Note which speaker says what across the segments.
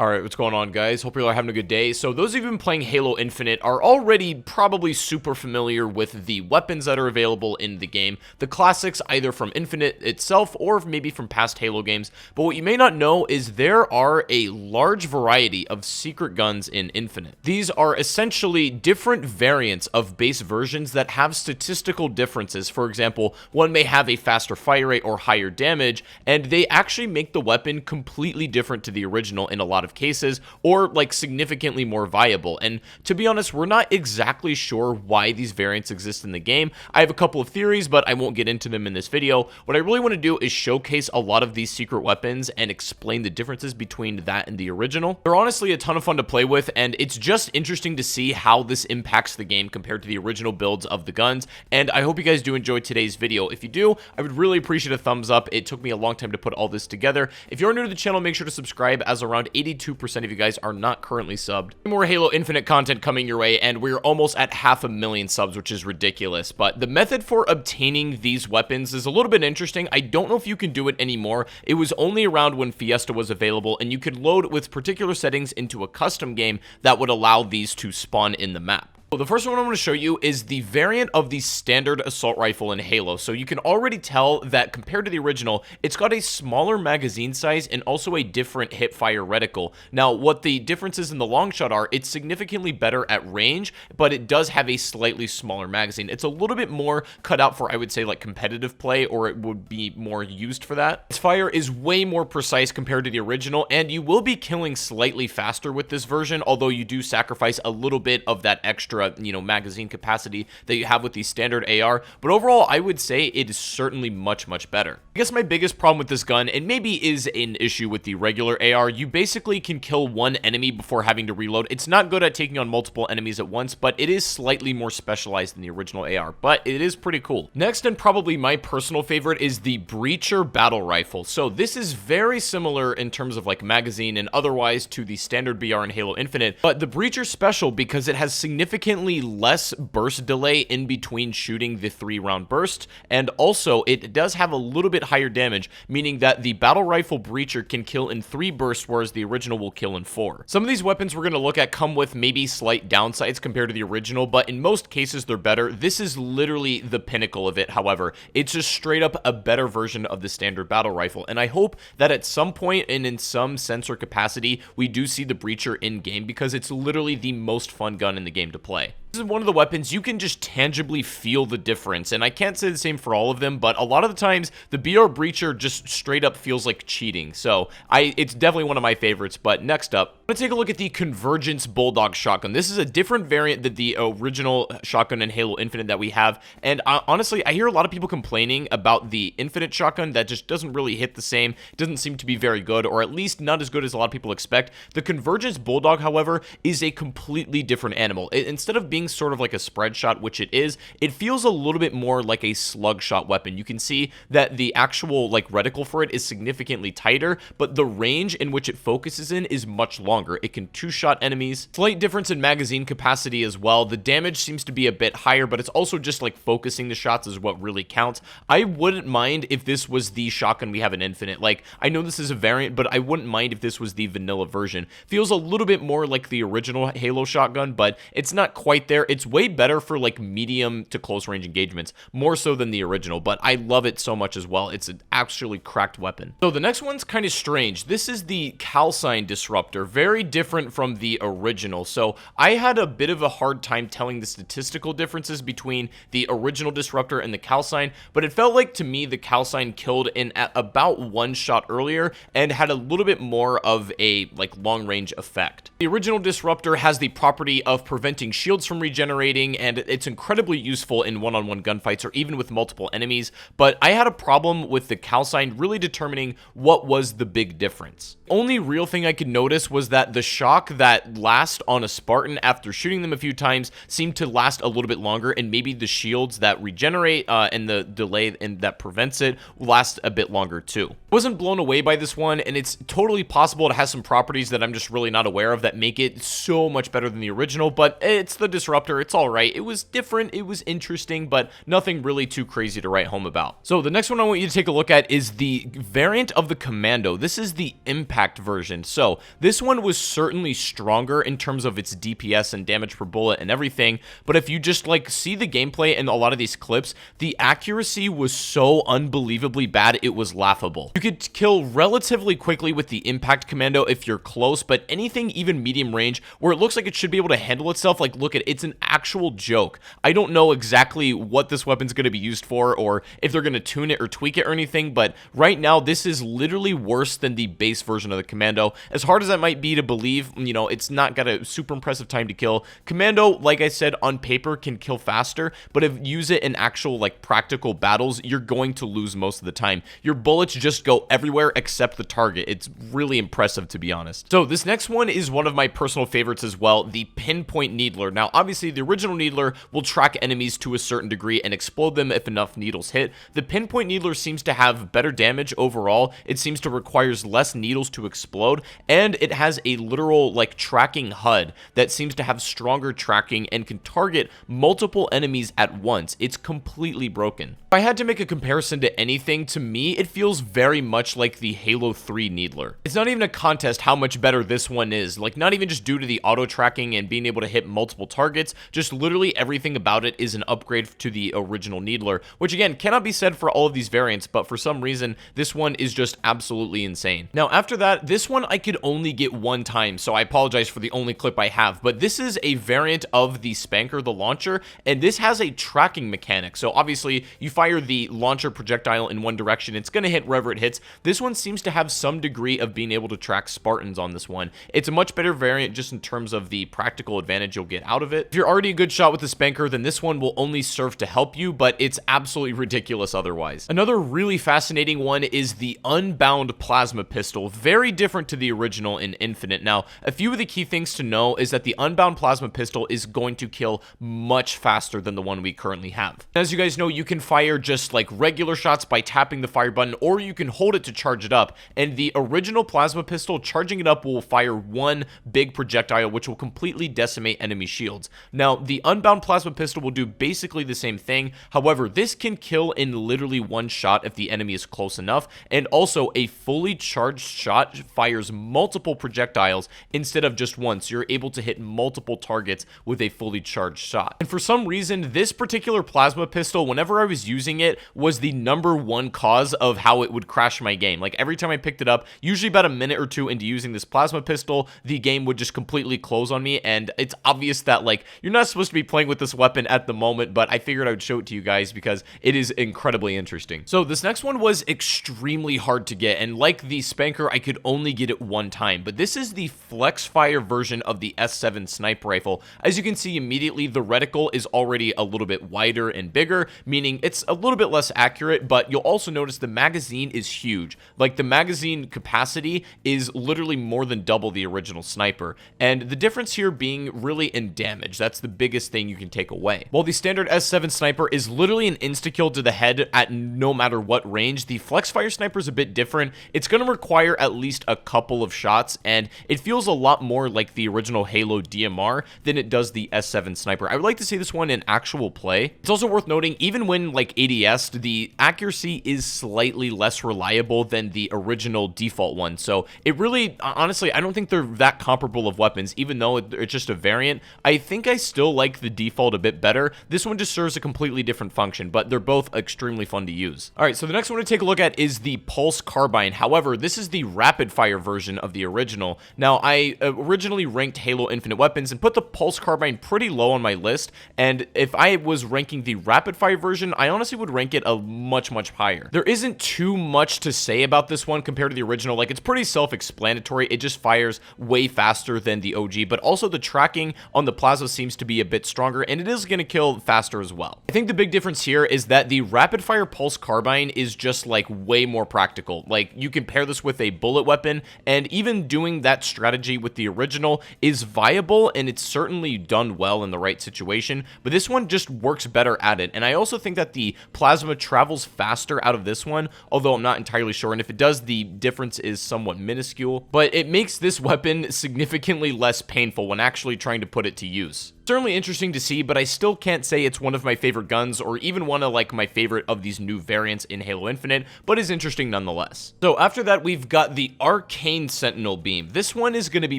Speaker 1: Alright, what's going on, guys? Hope you're having a good day. So those of you who've been playing Halo Infinite are already probably super familiar with the weapons that are available in the game. The classics, either from Infinite itself or maybe from past Halo games. But what you may not know is there are a large variety of secret guns in Infinite. These are essentially different variants of base versions that have statistical differences. For example, one may have a faster fire rate or higher damage, and they actually make the weapon completely different to the original in a lot of cases, or like significantly more viable. And to be honest, we're not exactly sure why these variants exist in the game. I have a couple of theories, but I won't get into them in this video. What I really want to do is showcase a lot of these secret weapons and explain the differences between that and the original. They're honestly a ton of fun to play with, and it's just interesting to see how this impacts the game compared to the original builds of the guns. And I hope you guys do enjoy today's video. If you do, I would really appreciate a thumbs up. It took me a long time to put all this together. If you're new to the channel, make sure to subscribe, as around 82% of you guys are not currently subbed. More Halo Infinite content coming your way, and we're almost at 500,000 subs, which is ridiculous. But the method for obtaining these weapons is a little bit interesting. I don't know if you can do it anymore. It was only around when Fiesta was available, and you could load with particular settings into a custom game that would allow these to spawn in the map. So the first one I'm going to show you is the variant of the standard assault rifle in Halo. So you can already tell that compared to the original, it's got a smaller magazine size and also a different hipfire reticle. Now, what the differences in the long shot are, it's significantly better at range, but it does have a slightly smaller magazine. It's a little bit more cut out for, I would say, like competitive play, or it would be more used for that. Its fire is way more precise compared to the original, and you will be killing slightly faster with this version, although you do sacrifice a little bit of that extra magazine capacity that you have with the standard AR, but overall I would say it is certainly much better. I guess my biggest problem with this gun, and maybe is an issue with the regular AR, you basically can kill one enemy before having to reload. It's not good at taking on multiple enemies at once, but it is slightly more specialized than the original AR, but it is pretty cool. Next, and probably my personal favorite, is the Breacher battle rifle. So this is very similar in terms of like magazine and otherwise to the standard BR in Halo Infinite, but the Breacher special because it has significantly less burst delay in between shooting the 3-round burst, and also it does have a little bit higher damage, meaning that the battle rifle Breacher can kill in 3 bursts, whereas the original will kill in 4. Some of these weapons we're going to look at come with maybe slight downsides compared to the original, but in most cases they're better. This is literally the pinnacle of it, however. It's just straight up a better version of the standard battle rifle, and I hope that at some point and in some sense or capacity we do see the Breacher in game, because it's literally the most fun gun in the game to play. This is one of the weapons you can just tangibly feel the difference, and I can't say the same for all of them, but a lot of the times the BR Breacher just straight up feels like cheating, so it's definitely one of my favorites. But next up, I'm going to take a look at the Convergence Bulldog shotgun. This is a different variant than the original shotgun in Halo Infinite that we have, and honestly, I hear a lot of people complaining about the Infinite shotgun that just doesn't really hit the same. It doesn't seem to be very good, or at least not as good as a lot of people expect. The Convergence Bulldog, however, is a completely different animal. Instead of being sort of like a spread shot, which it is, it feels a little bit more like a slug shot weapon. You can see that the actual like reticle for it is significantly tighter, but the range in which it focuses in is much longer. It can 2-shot enemies. Slight difference in magazine capacity as well. The damage seems to be a bit higher, but it's also just like focusing the shots is what really counts. I wouldn't mind if this was the shotgun we have in Infinite. Like, I know this is a variant, but I wouldn't mind if this was the vanilla version. Feels a little bit more like the original Halo shotgun, but it's not quite there. It's way better for like medium to close range engagements, more so than the original, but I love it so much as well. It's an actually cracked weapon. So the next one's kind of strange. This is the calcine Disruptor, very different from the original. So I had a bit of a hard time telling the statistical differences between the original Disruptor and the calcine, but it felt like to me the calcine killed in at about 1 shot earlier and had a little bit more of a like long range effect. The original Disruptor has the property of preventing shields from regenerating, and it's incredibly useful in one-on-one gunfights or even with multiple enemies, but I had a problem with the calcine really determining what was the big difference. Only real thing I could notice was that the shock that lasts on a Spartan after shooting them a few times seemed to last a little bit longer, and maybe the shields that regenerate and the delay and that prevents it last a bit longer too. Wasn't blown away by this one, and it's totally possible it has some properties that I'm just really not aware of that make it so much better than the original, but it's the Disruptor. It's alright. It was different, it was interesting, but nothing really too crazy to write home about. So the next one I want you to take a look at is the variant of the Commando. This is the impact version. So this one was certainly stronger in terms of its DPS and damage per bullet and everything, but if you just like see the gameplay in a lot of these clips, the accuracy was so unbelievably bad it was laughable. You could kill relatively quickly with the impact Commando if you're close, but anything even medium range where it looks like it should be able to handle itself, like look at it's an actual joke. I don't know exactly what this weapon's going to be used for or if they're going to tune it or tweak it or anything, but right now this is literally worse than the base version of the Commando. As hard as that might be to believe, you know, it's not got a super impressive time to kill. Commando, like I said, on paper can kill faster, but if you use it in actual like practical battles, you're going to lose most of the time. Your bullets just go everywhere except the target. It's really impressive, to be honest. So this next one is one of my personal favorites as well, the pinpoint needler. Now obviously the original needler will track enemies to a certain degree and explode them if enough needles hit. The pinpoint needler seems to have better damage overall. It seems to requires less needles to explode, and it has a literal like tracking HUD that seems to have stronger tracking and can target multiple enemies at once. It's completely broken. If I had to make a comparison to anything, to me it feels very much like the Halo 3 needler. It's not even a contest how much better this one is, like not even just due to the auto tracking and being able to hit multiple targets, just literally everything about it is an upgrade to the original needler, which again cannot be said for all of these variants, but for some reason this one is just absolutely insane. Now after that, this one I could only get one time, so I apologize for the only clip I have, but this is a variant of the Spanker, the launcher, and this has a tracking mechanic. So obviously you fire the launcher projectile in one direction, it's going to hit wherever it hits. This one seems to have some degree of being able to track Spartans on this one. It's a much better variant just in terms of the practical advantage you'll get out of it. If you're already a good shot with the Spanker, then this one will only serve to help you, but it's absolutely ridiculous otherwise. Another really fascinating one is the unbound plasma pistol, very different to the original in Infinite. Now, a few of the key things to know is that the unbound plasma pistol is going to kill much faster than the one we currently have. As you guys know, you can fire just like regular shots by tapping the fire button, or you can hold it to charge it up, and the original plasma pistol, charging it up will fire one big projectile which will completely decimate enemy shields. Now, the unbound plasma pistol will do basically the same thing, however, this can kill in literally one shot if the enemy is close enough, and also a fully charged shot fires multiple projectiles instead of just one, so you're able to hit multiple targets with a fully charged shot. And for some reason, this particular plasma pistol, whenever I was using it, was the #1 cause of how it would crash my game. Like every time I picked it up, usually about a minute or two into using this plasma pistol, the game would just completely close on me, and it's obvious that like you're not supposed to be playing with this weapon at the moment, but I figured I would show it to you guys because it is incredibly interesting. So this next one was extremely hard to get, and like the Spanker, I could only get it one time, but this is the flex fire version of the S7 sniper rifle. As you can see immediately, the reticle is already a little bit wider and bigger, meaning it's a little bit less accurate, but you'll also notice the magazine is huge. Like the magazine capacity is literally more than double the original sniper, and the difference here being really in damage. That's the biggest thing you can take away. While the standard S7 sniper is literally an insta-kill to the head at no matter what range, the flex fire sniper is a bit different. It's going to require at least a couple of shots, and it feels a lot more like the original Halo DMR than it does the S7 sniper. I would like to see this one in actual play. It's also worth noting, even when like ADS, the accuracy is slightly less reliable than the original default one. So it really, honestly, I don't think they're that comparable of weapons, even though it's just a variant. I think I still like the default a bit better. This one just serves a completely different function, but they're both extremely fun to use. All right, so the next one to take a look at is the pulse carbine. However, this is the rapid fire version of the original. Now, I originally ranked Halo Infinite weapons and put the pulse carbine pretty low on my list, and if I was ranking the rapid fire version, I honestly would rank it a much higher. There isn't too much to say about this one compared to the original. Like, it's pretty self-explanatory. It just fires way faster than the OG, but also the tracking on the plasma seems to be a bit stronger, and it is going to kill faster as well. I think the big difference here is that the rapid fire pulse carbine is just like way more practical. Like, you can pair this with a bullet weapon, and even doing that strategy with the original is viable, and it's certainly done well in the right situation, but this one just works better at it. And I also think that the plasma travels faster out of this one, although I'm not entirely sure, and if it does, the difference is somewhat minuscule, but it makes this weapon significantly less painful when actually trying to put it to use. Certainly interesting to see, but I still can't say it's one of my favorite guns or even one of like my favorite of these new variants in Halo Infinite, but is interesting nonetheless. So after that, we've got the arcane sentinel beam. This one is going to be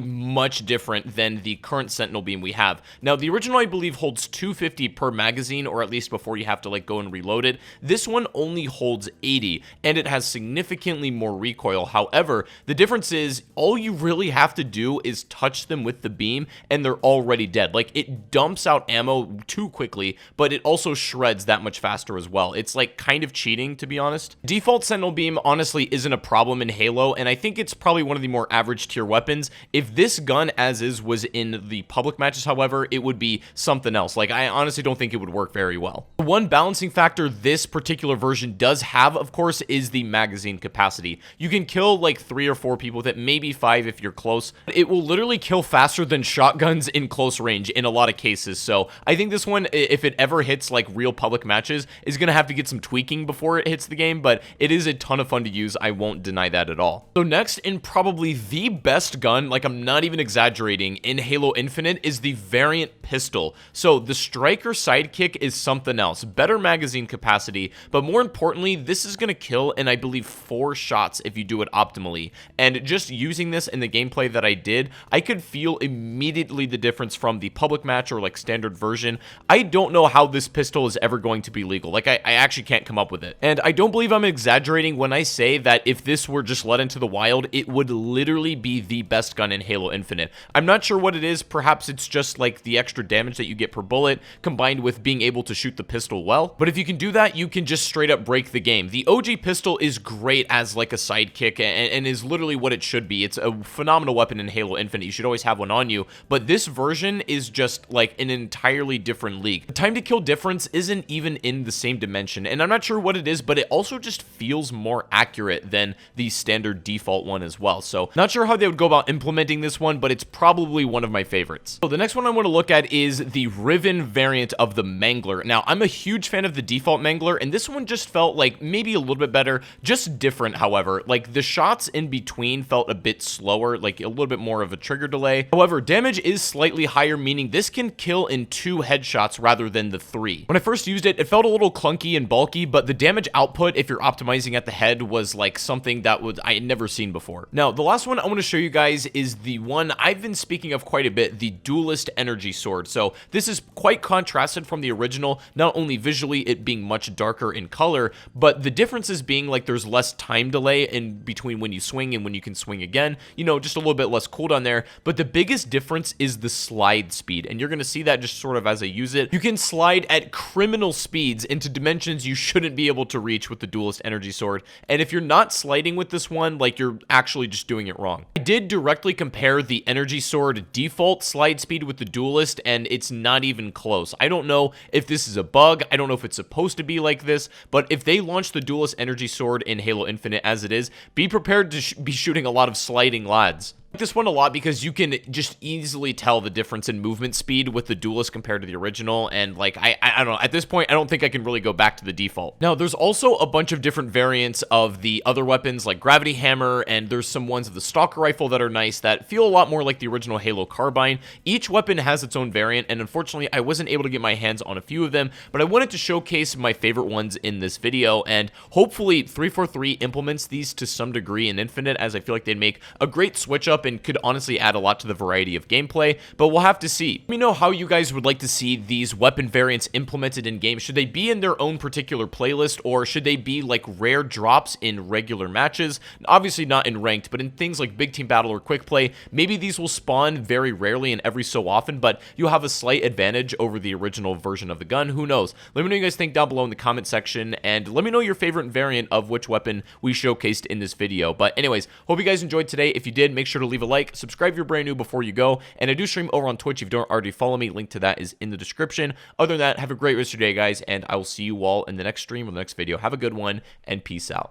Speaker 1: much different than the current sentinel beam we have. Now, the original, I believe, holds 250 per magazine, or at least before you have to like go and reload it. This one only holds 80, and it has significantly more recoil. However, the difference is all you really have to do is touch them with the beam, and they're already dead. Like, it dumps out ammo too quickly, but it also shreds that much faster as well. It's like kind of cheating, to be honest. Default sentinel beam honestly isn't a problem in Halo, and I think it's probably one of the more average tier weapons. If this gun as is was in the public matches, however, it would be something else. Like, I honestly don't think it would work very well. One balancing factor this particular version does have, of course, is the magazine capacity. You can kill like 3 or 4 people with it, maybe 5 if you're close. It will literally kill faster than shotguns in close range in a lot of cases. So I think this one, if it ever hits like real public matches, is going to have to get some tweaking before it hits the game, but it is a ton of fun to use. I won't deny that at all. So next, in probably the best gun, like I'm not even exaggerating, in Halo Infinite is the variant pistol. So the striker sidekick is something else. Better magazine capacity, but more importantly, this is going to kill in, I believe, 4 shots if you do it optimally. And just using this in the gameplay that I did, I could feel immediately the difference from the public match or like standard version. I don't know how this pistol is ever going to be legal. Like, I actually can't come up with it. And I don't believe I'm exaggerating when I say that if this were just let into the wild, it would literally be the best gun in Halo Infinite. I'm not sure what it is. Perhaps it's just like the extra damage that you get per bullet combined with being able to shoot the pistol well. But if you can do that, you can just straight up break the game. The OG pistol is great as like a sidekick and is literally what it should be. It's a phenomenal weapon in Halo Infinite. You should always have one on you. But this version is just like an entirely different league. The time to kill difference isn't even in the same dimension, and I'm not sure what it is, but it also just feels more accurate than the standard default one as well. So not sure how they would go about implementing this one, but it's probably one of my favorites. So the next one I want to look at is the Riven variant of the Mangler. Now, I'm a huge fan of the default Mangler, and this one just felt like maybe a little bit better, just different. However, like the shots in between felt a bit slower, like a little bit more of a trigger delay. However, damage is slightly higher, meaning this can kill in 2 headshots rather than the 3. When I first used it, it felt a little clunky and bulky, but the damage output, if you're optimizing at the head, was like something that I had never seen before. Now, the last one I want to show you guys is the one I've been speaking of quite a bit, the Duelist Energy Sword. So this is quite contrasted from the original, not only visually it being much darker in color, but the differences being like there's less time delay in between when you swing and when you can swing again, you know, just a little bit less cooldown there. But the biggest difference is the slide speed, and you're going to see that just sort of as I use it. You can slide at criminal speeds into dimensions you shouldn't be able to reach with the Duelist Energy Sword, and if you're not sliding with this one, like you're actually just doing it wrong. I did directly compare the Energy Sword default slide speed with the Duelist, and it's not even close. I don't know if this is a bug, I don't know if it's supposed to be like this, but if they launch the Duelist Energy Sword in Halo Infinite as it is, be prepared to be shooting a lot of sliding lads. I like this one a lot because you can just easily tell the difference in movement speed with the Duelist compared to the original, and like I don't know, at this point I don't think I can really go back to the default. Now there's also a bunch of different variants of the other weapons like Gravity Hammer, and there's some ones of the Stalker Rifle that are nice that feel a lot more like the original Halo Carbine. Each weapon has its own variant, and unfortunately I wasn't able to get my hands on a few of them, but I wanted to showcase my favorite ones in this video, and hopefully 343 implements these to some degree in Infinite, as I feel like they'd make a great switch up and could honestly add a lot to the variety of gameplay, but we'll have to see. Let me know how you guys would like to see these weapon variants implemented in game. Should they be in their own particular playlist, or should they be like rare drops in regular matches? Obviously not in ranked, but in things like big team battle or quick play, maybe these will spawn very rarely and every so often, but you'll have a slight advantage over the original version of the gun. Who knows? Let me know what you guys think down below in the comment section, and let me know your favorite variant of which weapon we showcased in this video. But anyways, hope you guys enjoyed today. If you did, make sure to leave a like, subscribe if you're brand new before you go, and I do stream over on Twitch if you don't already follow me. Link to that is in the description. Other than that, have a great rest of your day, guys, and I will see you all in the next stream or the next video. Have a good one, and peace out.